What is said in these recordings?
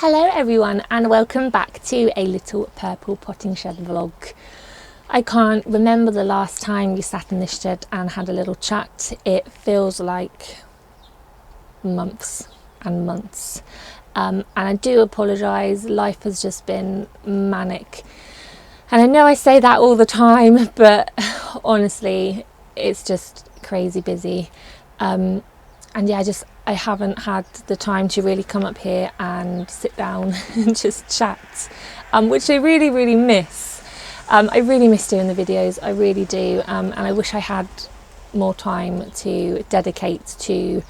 Hello everyone and welcome back to a little purple potting shed vlog. I can't remember the last time we sat in this shed and had a little chat. It feels like months and months. And I do apologise, life has just been manic. And I know I say that all the time, but honestly, it's just crazy busy. And yeah, I haven't had the time to really come up here and sit down and just chat, which I really miss. I really miss doing the videos, I really do, and I wish I had more time to dedicate to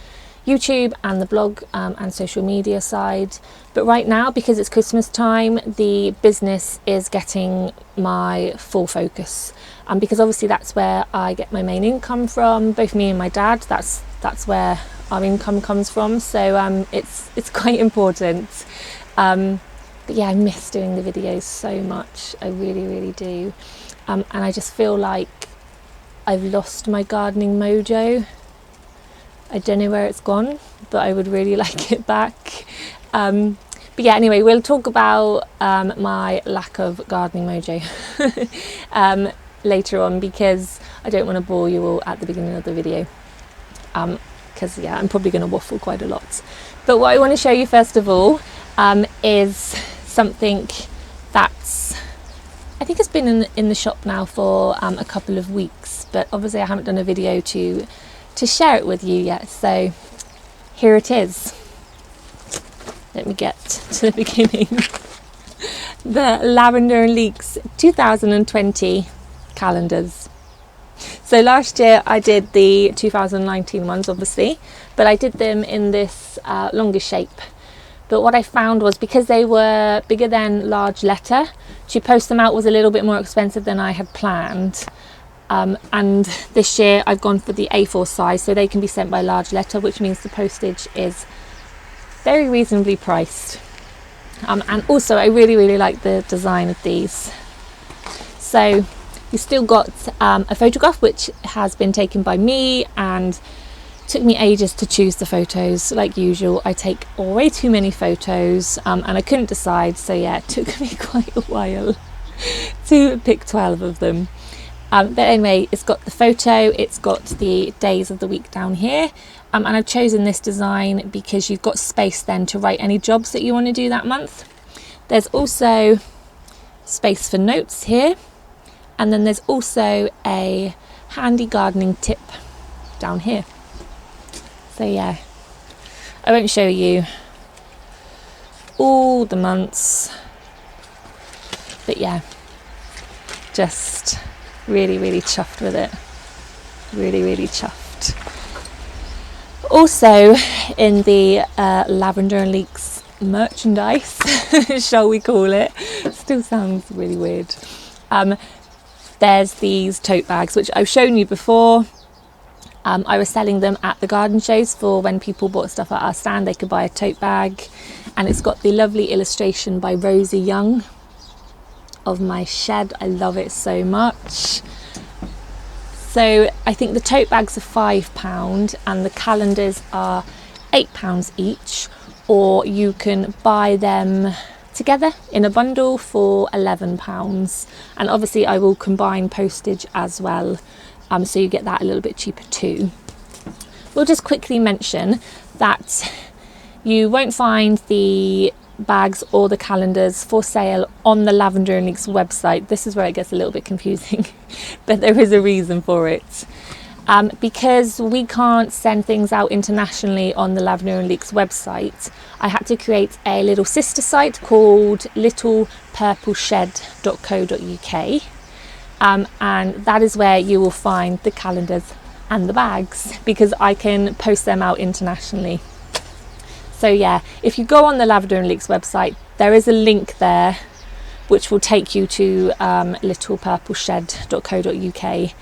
YouTube and the blog and social media side. But right now, because it's Christmas time, the business is getting my full focus, because obviously that's where I get my main income from. Both me and my dad, that's where our income comes from, so it's quite important. But yeah, I miss doing the videos so much, I really do, and I just feel like I've lost my gardening mojo. I don't know where it's gone, but I would really like it back. But yeah, anyway, we'll talk about my lack of gardening mojo later on, because I don't want to bore you all at the beginning of the video. Because yeah, I'm probably going to waffle quite a lot. But what I want to show you first of all is something that's, I think it's been in the shop now for a couple of weeks, but obviously I haven't done a video to share it with you yet, so here it is. Let me get to the beginning. The Lavender and Leeks 2020 calendars. So last year I did the 2019 ones, obviously, but I did them in this longer shape. But what I found was, because they were bigger than large letter, to post them out was a little bit more expensive than I had planned. And this year I've gone for the A4 size, so they can be sent by large letter, which means the postage is very reasonably priced. And also I really like the design of these. So we still got a photograph which has been taken by me, and took me ages to choose the photos. Like usual, I take way too many photos, and I couldn't decide, so yeah, it took me quite a while to pick 12 of them. But anyway, it's got the photo, it's got the days of the week down here, and I've chosen this design because you've got space then to write any jobs that you want to do that month. There's also space for notes here, and then there's also a handy gardening tip down here. So yeah, I won't show you all the months, but yeah, just really chuffed with it. Really chuffed. Also in the Lavender and Leeks merchandise, shall we call it, still sounds really weird, there's these tote bags which I've shown you before. I was selling them at the garden shows for when people bought stuff at our stand, they could buy a tote bag, and it's got the lovely illustration by Rosie Young of my shed. I love it so much. So I think the tote bags are £5 and the calendars are £8 each, or you can buy them together in a bundle for £11, and obviously I will combine postage as well, so you get that a little bit cheaper too. We'll just quickly mention that you won't find the bags or the calendars for sale on the Lavender and Leeks website. This is where it gets a little bit confusing, but there is a reason for it. Because we can't send things out internationally on the Lavender and Leeks website, I had to create a little sister site called littlepurpleshed.co.uk, and that is where you will find the calendars and the bags, because I can post them out internationally. So yeah, if you go on the Lavender and Leeks website, there is a link there which will take you to littlepurpleshed.co.uk.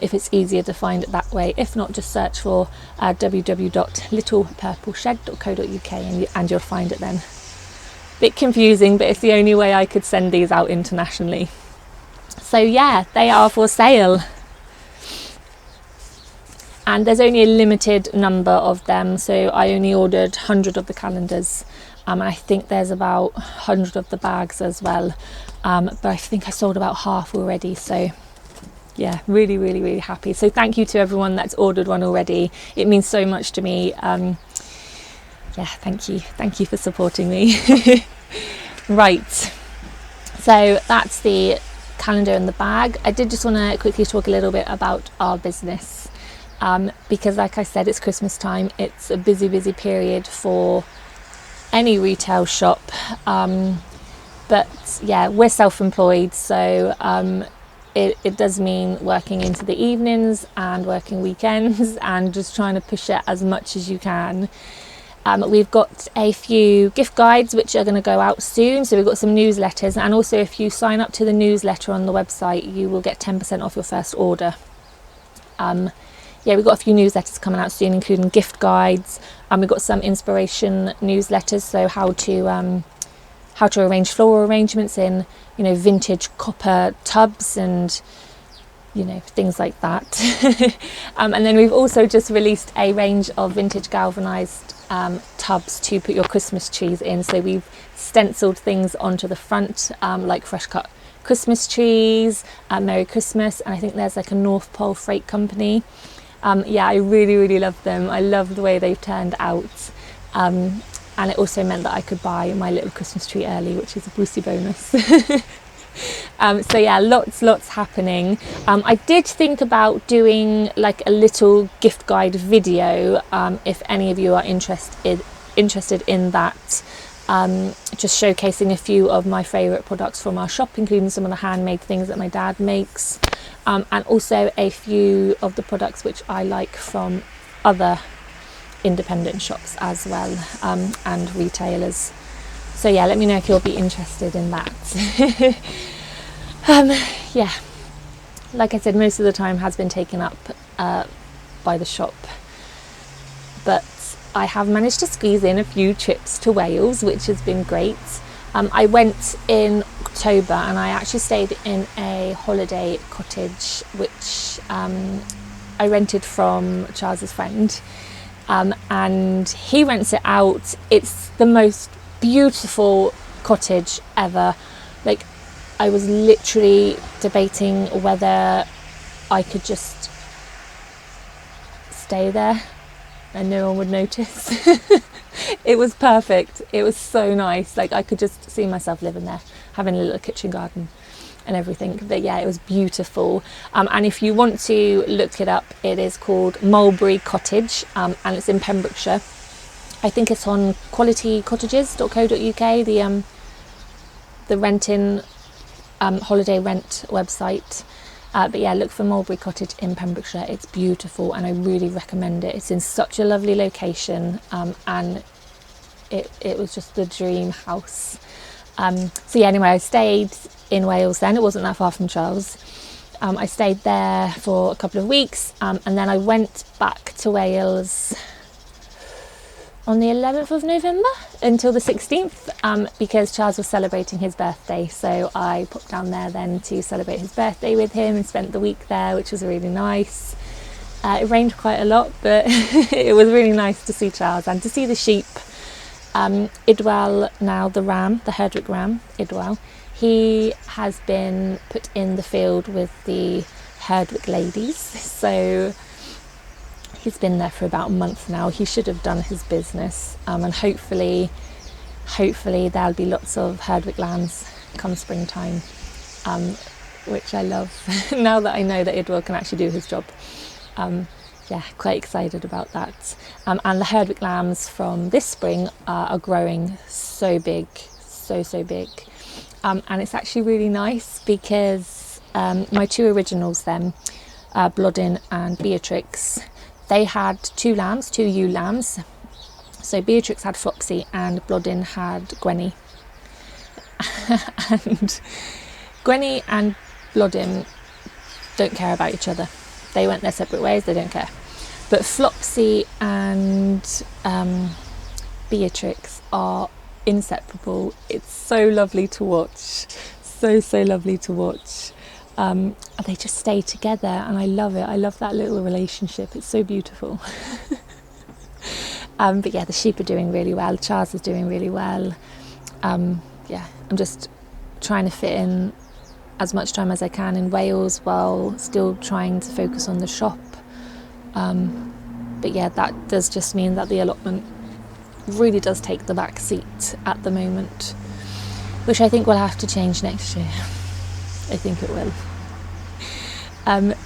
If it's easier to find it that way. If not, just search for www.littlepurpleshed.co.uk and you'll find it then. Bit confusing, but it's the only way I could send these out internationally. So yeah, they are for sale. And there's only a limited number of them, so I only ordered 100 of the calendars. and I think there's about 100 of the bags as well, but I think I sold about half already, so yeah, really, really, really happy. So thank you to everyone that's ordered one already. It means so much to me. Yeah, thank you for supporting me. Right, so that's the calendar in the bag. I did just want to quickly talk a little bit about our business, because like I said, it's Christmas time. It's a busy period for any retail shop, but yeah, we're self-employed, so it does mean working into the evenings and working weekends and just trying to push it as much as you can. We've got a few gift guides which are going to go out soon, so we've got some newsletters, and also if you sign up to the newsletter on the website you will get 10% off your first order. Yeah, we've got a few newsletters coming out soon, including gift guides, and we've got some inspiration newsletters, so how to arrange floral arrangements in, you know, vintage copper tubs and, you know, things like that. And then we've also just released a range of vintage galvanized tubs to put your Christmas trees in. So we've stenciled things onto the front, like fresh cut Christmas trees, Merry Christmas, and I think there's like a North Pole Freight Company. Yeah, I really love them. I love the way they've turned out. And it also meant that I could buy my little Christmas tree early, which is a Brucey bonus. So yeah, lots happening. I did think about doing like a little gift guide video, if any of you are interested in that. Just showcasing a few of my favourite products from our shop, including some of the handmade things that my dad makes, and also a few of the products which I like from other independent shops as well, and retailers. So yeah, let me know if you'll be interested in that. Yeah, like I said, most of the time has been taken up by the shop, but I have managed to squeeze in a few trips to Wales, which has been great. I went in October and I actually stayed in a holiday cottage which I rented from Charles's friend, and he rents it out. It's the most beautiful cottage ever. Like, I was literally debating whether I could just stay there and no one would notice. It was perfect. It was so nice. Like, I could just see myself living there, having a little kitchen garden and everything. But yeah, it was beautiful. And if you want to look it up, it is called Mulberry Cottage, and it's in Pembrokeshire. I think it's on qualitycottages.co.uk, the renting holiday rent website. But yeah, look for Mulberry Cottage in Pembrokeshire. It's beautiful and I really recommend it. It's in such a lovely location, and it was just the dream house. So yeah, anyway, I stayed in Wales then. It wasn't that far from Charles. I stayed there for a couple of weeks, and then I went back to Wales on the 11th of November until the 16th, because Charles was celebrating his birthday. So I popped down there then to celebrate his birthday with him and spent the week there, which was really nice. It rained quite a lot, but it was really nice to see Charles and to see the sheep. Idwell, now the ram, the Herdwick ram, Idwell, he has been put in the field with the Herdwick ladies. So he's been there for about a month now. He should have done his business, and hopefully there'll be lots of Herdwick lambs come springtime, which I love. Now that I know that Idwell can actually do his job, yeah, quite excited about that. And the Herdwick lambs from this spring are growing so big, so big, and it's actually really nice because my two originals then, Blodin and Beatrix, they had two ewe lambs. So Beatrix had Flopsy and Blodin had Gwenny. And Gwenny and Blodin don't care about each other. They went their separate ways, they don't care. But Flopsy and Beatrix are inseparable. It's so lovely to watch. So lovely to watch. They just stay together and I love it. I love that little relationship. It's so beautiful. But yeah, the sheep are doing really well. Charles is doing really well. Yeah, I'm just trying to fit in as much time as I can in Wales while still trying to focus on the shop. But yeah, that does just mean that the allotment really does take the back seat at the moment, which I think will have to change next year. I think it will.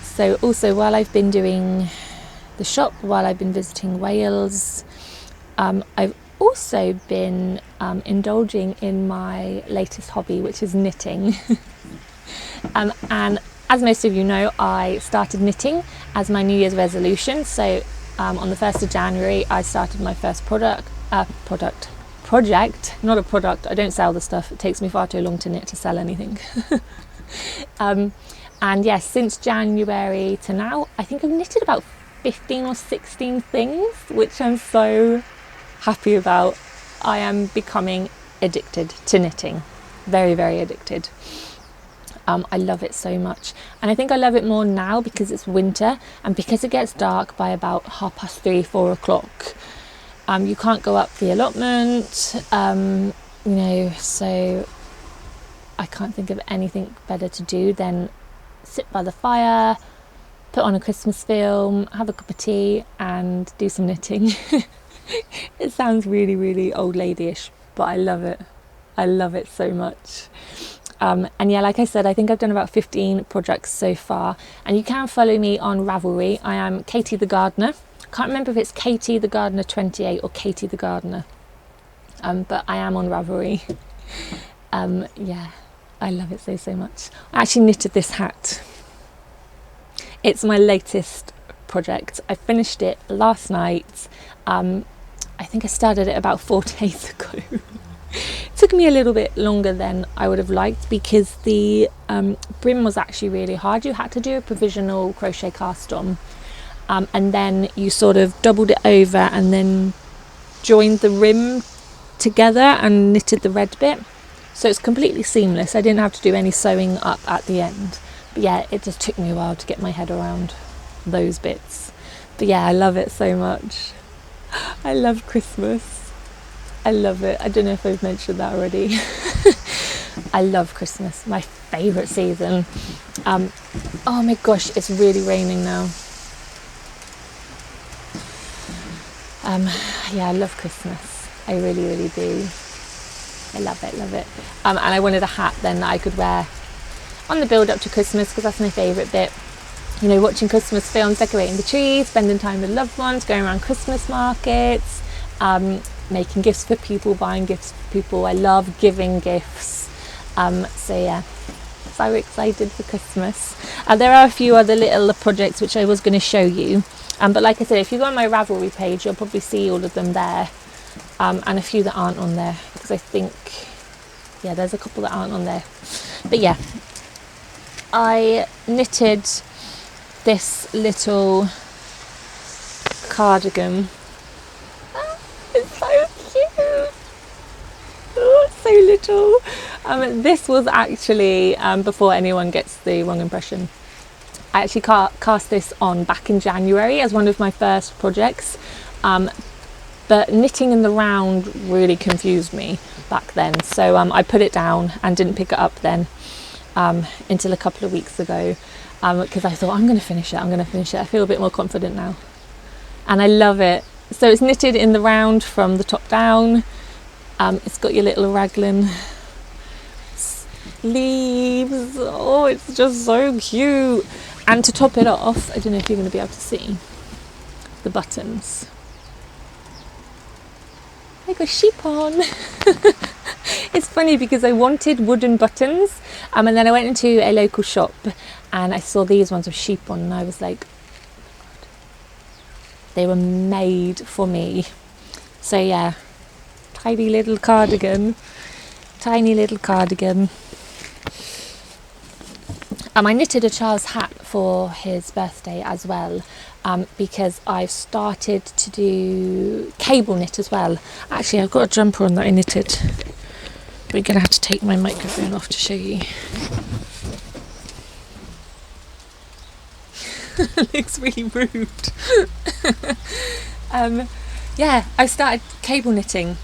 So also, while I've been doing the shop, while I've been visiting Wales, I've also been indulging in my latest hobby, which is knitting. And as most of you know, I started knitting as my New Year's resolution. So on the 1st of January, I started my first project, not a product. I don't sell the stuff. It takes me far too long to knit to sell anything. And yes, since January to now, I think I've knitted about 15 or 16 things, which I'm so happy about. I am becoming addicted to knitting. Very, very addicted. I love it so much, and I think I love it more now because it's winter and because it gets dark by about 3:30, 4 o'clock. You can't go up the allotment, so I can't think of anything better to do than sit by the fire, put on a Christmas film, have a cup of tea and do some knitting. It sounds really, really old ladyish, but I love it. I love it so much. And yeah, like I said, I think I've done about 15 projects so far, and you can follow me on Ravelry. I am Katie the Gardener. Can't remember if it's Katie the Gardener 28 or Katie the Gardener, but I am on Ravelry. Yeah, I love it so much. I actually knitted this hat. It's my latest project. I finished it last night. I think I started it about 4 days ago. It took me a little bit longer than I would have liked because the brim was actually really hard. You had to do a provisional crochet cast on, and then you sort of doubled it over and then joined the rim together and knitted the red bit. So it's completely seamless. I didn't have to do any sewing up at the end. But yeah, it just took me a while to get my head around those bits. But yeah, I love it so much. I love Christmas. I love it. I don't know if I've mentioned that already. I love Christmas, my favourite season. Oh my gosh, it's really raining now. Yeah, I love Christmas. I really, really do. I love it, love it. And I wanted a hat then that I could wear on the build up to Christmas, because that's my favourite bit. You know, watching Christmas films, decorating the trees, spending time with loved ones, going around Christmas markets, making gifts for people, buying gifts for people. I love giving gifts. So yeah, so excited for Christmas. There are a few other little projects which I was going to show you. But like I said, if you go on my Ravelry page, you'll probably see all of them there. And a few that aren't on there, because I think, yeah, there's a couple that aren't on there. But yeah, I knitted this little cardigan. Oh, it's so cute. Oh, it's so little. This was actually, before anyone gets the wrong impression, I actually cast this on back in January as one of my first projects. But knitting in the round really confused me back then. So I put it down and didn't pick it up then until a couple of weeks ago, because I thought, I'm going to finish it. I feel a bit more confident now. And I love it. So it's knitted in the round from the top down. It's got your little raglan sleeves. Oh, it's just so cute. And to top it off, I don't know if you're going to be able to see the buttons. I got sheep on. It's funny because I wanted wooden buttons, and then I went into a local shop and I saw these ones with sheep on, and I was like, oh my God, they were made for me. So yeah, tiny little cardigan. I knitted a Charles hat for his birthday as well, because I've started to do cable knit as well. Actually, I've got a jumper on that I knitted. We're going to have to take my microphone off to show you. Looks really rude. yeah, I started cable knitting.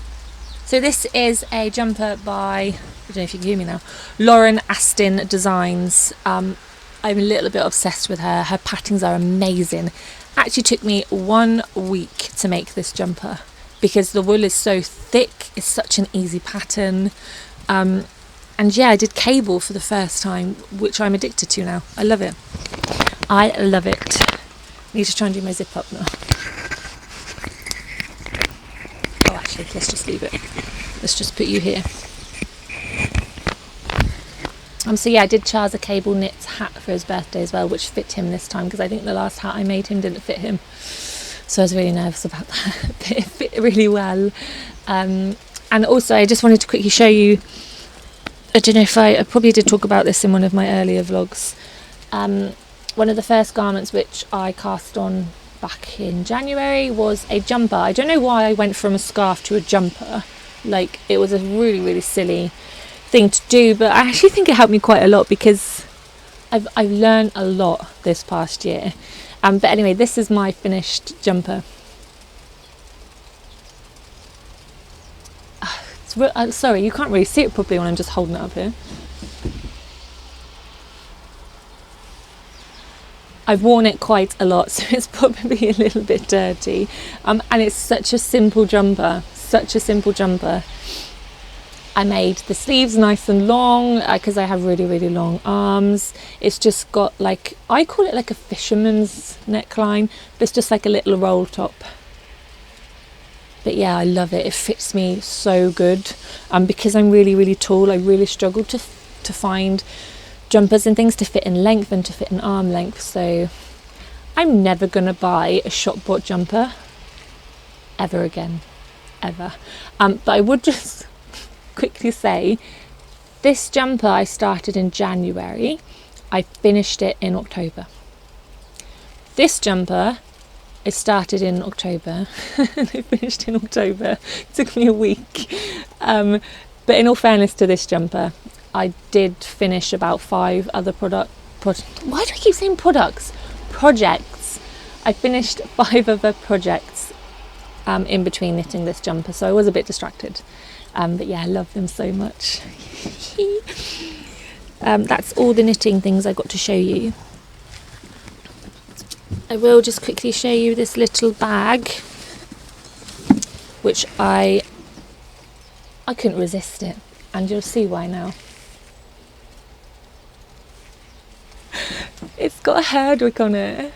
So this is a jumper by, I don't know if you can hear me now, Lauren Astin Designs. I'm a little bit obsessed with her. Her patterns are amazing. Actually took me 1 week to make this jumper because the wool is so thick. It's such an easy pattern. And yeah, I did cable for the first time, which I'm addicted to now. I love it. I love it. Need to try and do my zip up now. Oh, actually, let's just leave it. Let's just put you here. So yeah, I did Charles a cable knit hat for his birthday as well, which fit him this time because I think the last hat I made him didn't fit him. So I was really nervous about that. But it fit really well. And also, I just wanted to quickly show you, I don't know if I probably did talk about this in one of my earlier vlogs. One of the first garments which I cast on back in January was a jumper. I don't know why I went from a scarf to a jumper. Like, it was a really, really silly thing to do, but I actually think it helped me quite a lot because I've learned a lot this past year. But anyway, this is my finished jumper. Sorry, you can't really see it properly when I'm just holding it up here. I've worn it quite a lot, so it's probably a little bit dirty. And it's such a simple jumper, such a simple jumper. I made the sleeves nice and long because I have really, really long arms. It's just got like, I call it like a fisherman's neckline, but it's just like a little roll top. But yeah, I love it. It fits me so good. Because I'm really, really tall, I really struggle to find jumpers and things to fit in length and to fit in arm length. So I'm never going to buy a shop bought jumper ever again, ever. But I would just quickly say, this jumper I started in January, I finished it in October. This jumper I started in October and I finished in October. It took me a week. But in all fairness to this jumper, I did finish about 5 other why do I keep saying products? Projects. I finished 5 other projects in between knitting this jumper, so I was a bit distracted. But yeah, I love them so much. That's all the knitting things I got to show you. I will just quickly show you this little bag, which I couldn't resist it, and you'll see why now. It's got a herdwick on it.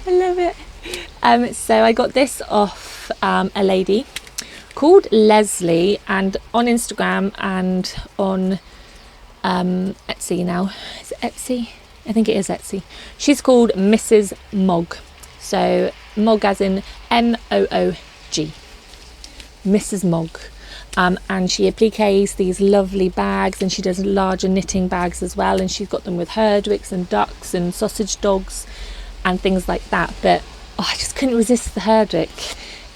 I love it. So I got this off a lady called Leslie, and on Instagram and on Etsy now. Is it Etsy? I think it is Etsy. She's called Mrs. Mogg. So Mogg as in M-O-O-G. Mrs. Mogg. And she appliques these lovely bags, and she does larger knitting bags as well, and she's got them with herdwicks and ducks and sausage dogs and things like that. But I just couldn't resist the herdwick.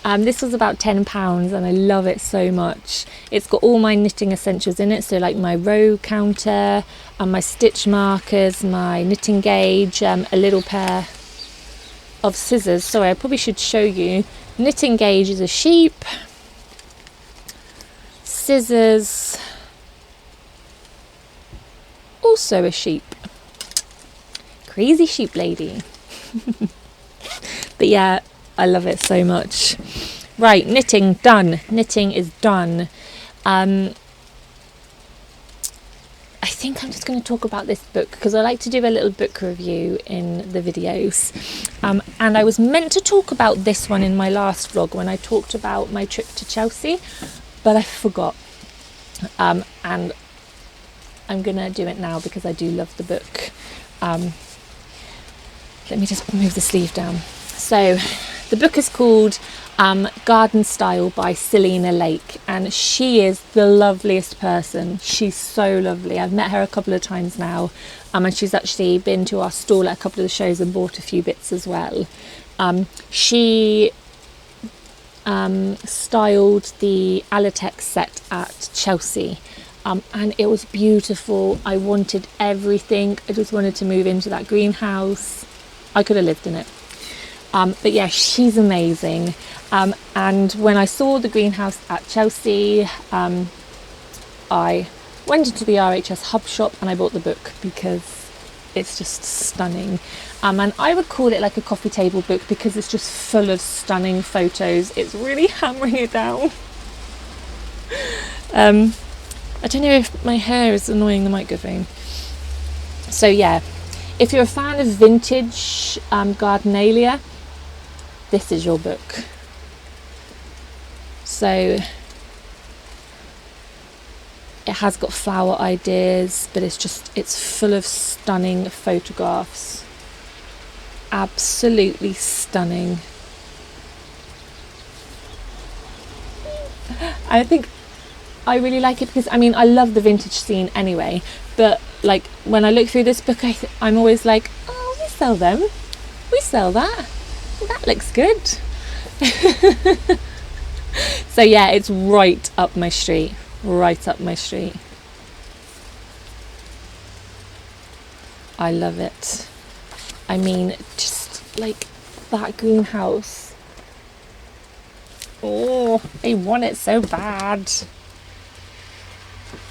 This was about £10 and I love it so much. It's got all my knitting essentials in it, so like my row counter and my stitch markers, my knitting gauge, a little pair of scissors. Sorry, I probably should show you. Knitting gauge is a sheep. Scissors, also a sheep. Crazy sheep lady. But yeah, I love it so much. Right, knitting done. Knitting is done. I think I'm just going to talk about this book because I like to do a little book review in the videos. And I was meant to talk about this one in my last vlog when I talked about my trip to Chelsea, but I forgot. And I'm going to do it now because I do love the book. Let me just move the sleeve down. So the book is called Garden Style by Selena Lake, and she is the loveliest person. She's so lovely. I've met her a couple of times now, and she's actually been to our stall at a couple of the shows and bought a few bits as well. She styled the Allotment set at Chelsea, and it was beautiful. I wanted everything. I just wanted to move into that greenhouse. I could have lived in it. But yeah, she's amazing. And when I saw the greenhouse at Chelsea, I went into the RHS hub shop and I bought the book because it's just stunning. And I would call it like a coffee table book because it's just full of stunning photos. It's really hammering it down. I don't know if my hair is annoying the microphone. So yeah, if you're a fan of vintage Gardnerella, this is your book. So it has got flower ideas, but it's full of stunning photographs. Absolutely stunning. I think I really like it because, I mean, I love the vintage scene anyway, but like when I look through this book, I'm always like, oh, we sell them. We sell that. That looks good. So yeah, it's right up my street. Right up my street. I love it. I mean, just like that greenhouse. Oh, I want it so bad.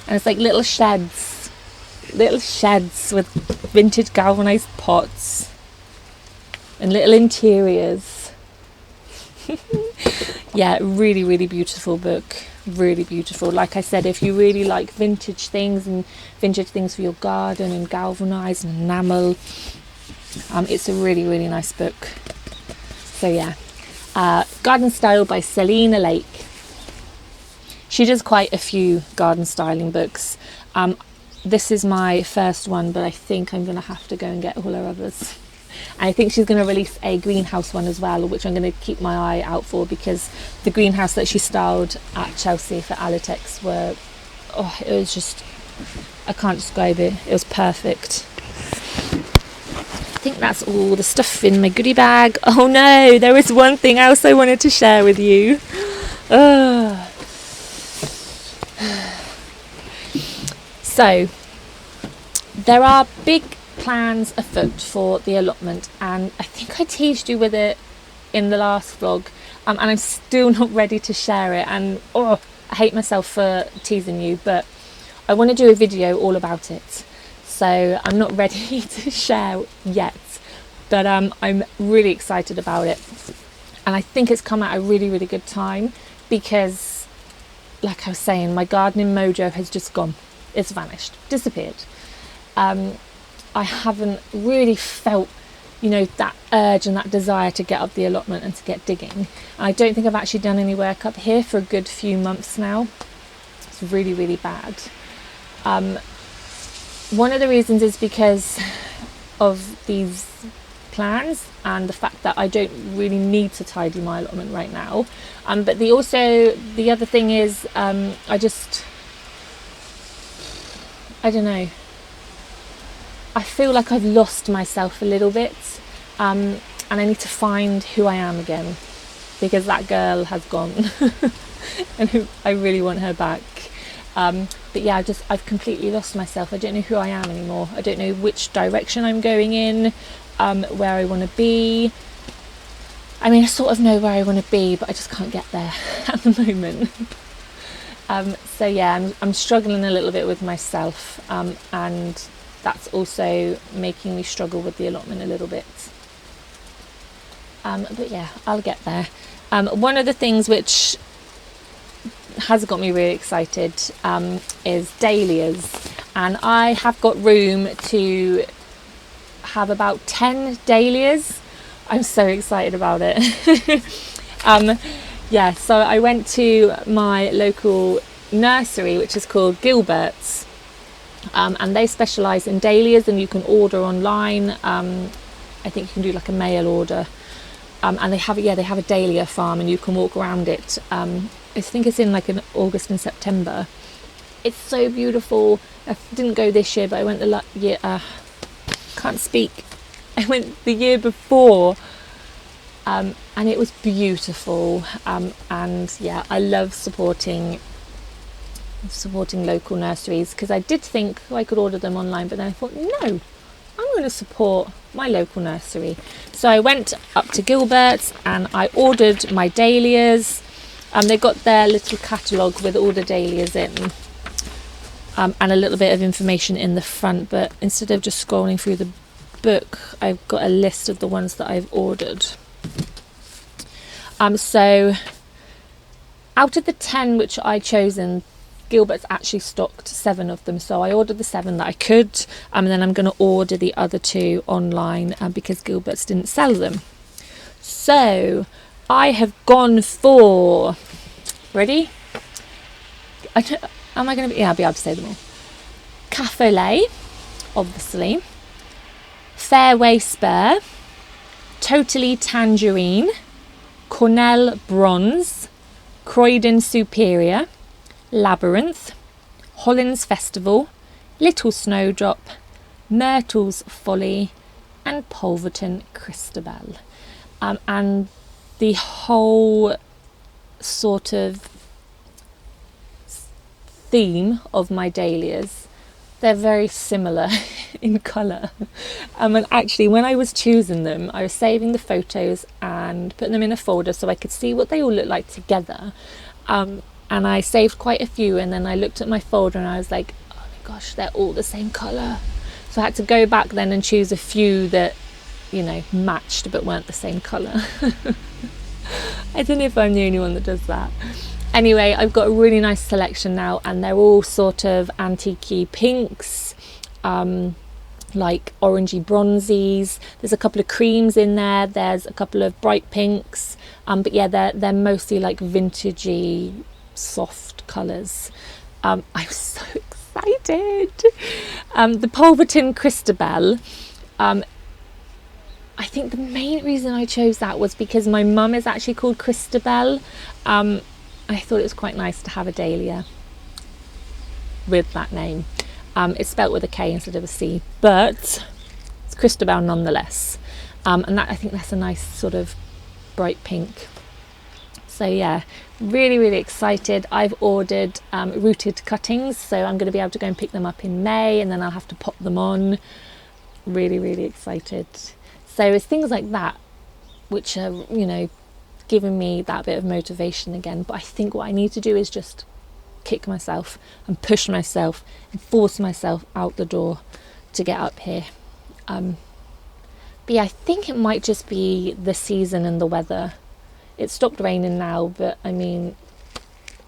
And it's like little sheds with vintage galvanized pots and little interiors. Yeah, really, really beautiful book. Really beautiful. Like I said, if you really like vintage things and vintage things for your garden and galvanized and enamel, it's a really, really nice book. So yeah, Garden Style by Selina Lake. She does quite a few garden styling books. This is my first one, but I think I'm going to have to go and get all her others. And I think she's going to release a greenhouse one as well, which I'm going to keep my eye out for, because the greenhouse that she styled at Chelsea for Allottex were, oh, it was just, I can't describe it. It was perfect. I think that's all the stuff in my goodie bag. Oh no, there was one thing else I wanted to share with you. So, there are big plans afoot for the allotment, and I think I teased you with it in the last vlog, and I'm still not ready to share it, and I hate myself for teasing you, but I want to do a video all about it, so I'm not ready to share yet, but I'm really excited about it, and I think it's come at a really, really good time, because like I was saying, my gardening mojo has just gone. It's vanished, disappeared. I haven't really felt, that urge and that desire to get up the allotment and to get digging. And I don't think I've actually done any work up here for a good few months now. It's really, really bad. One of the reasons is because of these plans and the fact that I don't really need to tidy my allotment right now. But the other thing is, I don't know. I feel like I've lost myself a little bit, and I need to find who I am again, because that girl has gone, and I really want her back. But yeah, I've completely lost myself. I don't know who I am anymore. I don't know which direction I'm going in, where I want to be. I mean, I sort of know where I want to be, but I just can't get there at the moment. So yeah, I'm struggling a little bit with myself, and that's also making me struggle with the allotment a little bit. But yeah, I'll get there. One of the things which has got me really excited is Dahlias, and I have got room to have about 10 Dahlias. I'm so excited about it. Yeah, so I went to my local nursery, which is called Gilberts, and they specialise in dahlias, and you can order online. I think you can do like a mail order, and they have a dahlia farm, and you can walk around it. I think it's in August and September. It's so beautiful. I didn't go this year, but I went the year. Can't speak. I went the year before. And it was beautiful, and yeah, I love supporting local nurseries, because I did think I could order them online, but then I thought, no, I'm going to support my local nursery. So I went up to Gilberts and I ordered my dahlias. They got their little catalogue with all the dahlias in, and a little bit of information in the front, but instead of just scrolling through the book, I've got a list of the ones that I've ordered. So out of the 10 which I'd chosen, Gilberts actually stocked 7 of them, so I ordered the 7 that I could, and then I'm going to order the other 2 online because Gilberts didn't sell them. So I have gone for, ready? Am I going to be, yeah, I'll be able to say them all. Cafe, obviously. Fairway Spur, Totally Tangerine, Cornell Bronze, Croydon Superior, Labyrinth, Holland's Festival, Little Snowdrop, Myrtle's Folly, and Pulverton Christabel. And the whole sort of theme of my dahlias, they're very similar in colour. And actually, when I was choosing them, I was saving the photos and putting them in a folder so I could see what they all look like together. And I saved quite a few, and then I looked at my folder and I was like, oh my gosh, they're all the same colour. So I had to go back then and choose a few that, you know, matched but weren't the same colour. I don't know if I'm the only one that does that. Anyway, I've got a really nice selection now, and they're all sort of antique-y pinks, like orangey bronzies. There's a couple of creams in there. There's a couple of bright pinks. But yeah, they're mostly like vintagey, soft colours. I'm so excited. The Pulverton Christabel. I think the main reason I chose that was because my mum is actually called Christabel. I thought it was quite nice to have a dahlia with that name. It's spelt with a K instead of a C, but it's Christabel nonetheless. And that, I think that's a nice sort of bright pink. So yeah, really, really excited. I've ordered rooted cuttings, so I'm going to be able to go and pick them up in May, and then I'll have to pop them on. Really, really excited. So it's things like that which are, you know, giving me that bit of motivation again. But I think what I need to do is just kick myself and push myself and force myself out the door to get up here. But yeah, I think it might just be the season and the weather. It stopped raining now, but I mean,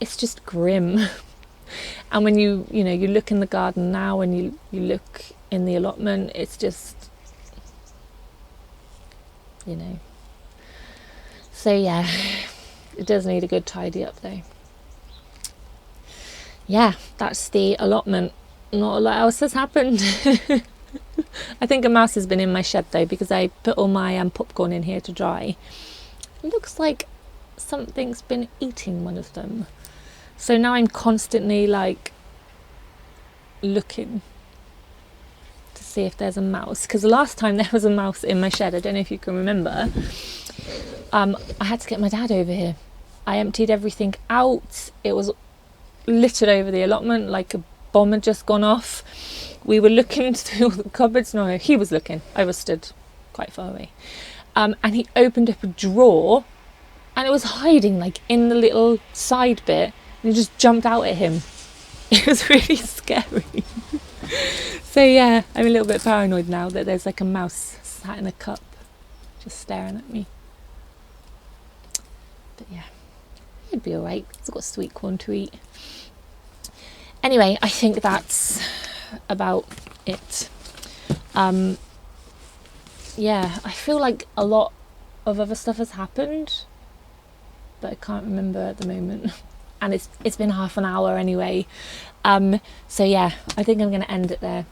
it's just grim. And when you look in the garden now and you look in the allotment, it's just, you know. So yeah, it does need a good tidy up though. Yeah, that's the allotment. Not a lot else has happened. I think a mouse has been in my shed though, because I put all my popcorn in here to dry. It looks like something's been eating one of them. So now I'm constantly like looking to see if there's a mouse, because the last time there was a mouse in my shed, I don't know if you can remember, I had to get my dad over here. I emptied everything out. It was littered over the allotment like a bomb had just gone off. We were looking through all the cupboards. No, he was looking. I was stood quite far away. And he opened up a drawer, and it was hiding like in the little side bit, and it just jumped out at him. It was really scary. So yeah, I'm a little bit paranoid now that there's like a mouse sat in a cup just staring at me. But yeah, it'd be alright. It's got sweet corn to eat. Anyway, I think that's about it. Yeah, I feel like a lot of other stuff has happened, but I can't remember at the moment. And it's been half an hour anyway. So yeah, I think I'm going to end it there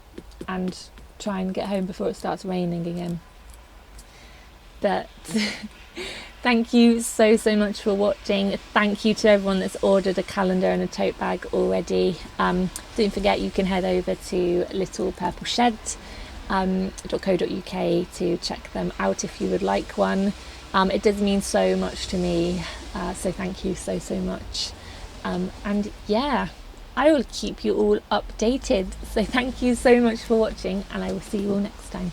and try and get home before it starts raining again. But thank you so much for watching. Thank you to everyone that's ordered a calendar and a tote bag already. Don't forget, you can head over to littlepurpleshed.co.uk to check them out if you would like one. It does mean so much to me, so thank you so much. And yeah, I will keep you all updated. So thank you so much for watching, and I will see you all next time.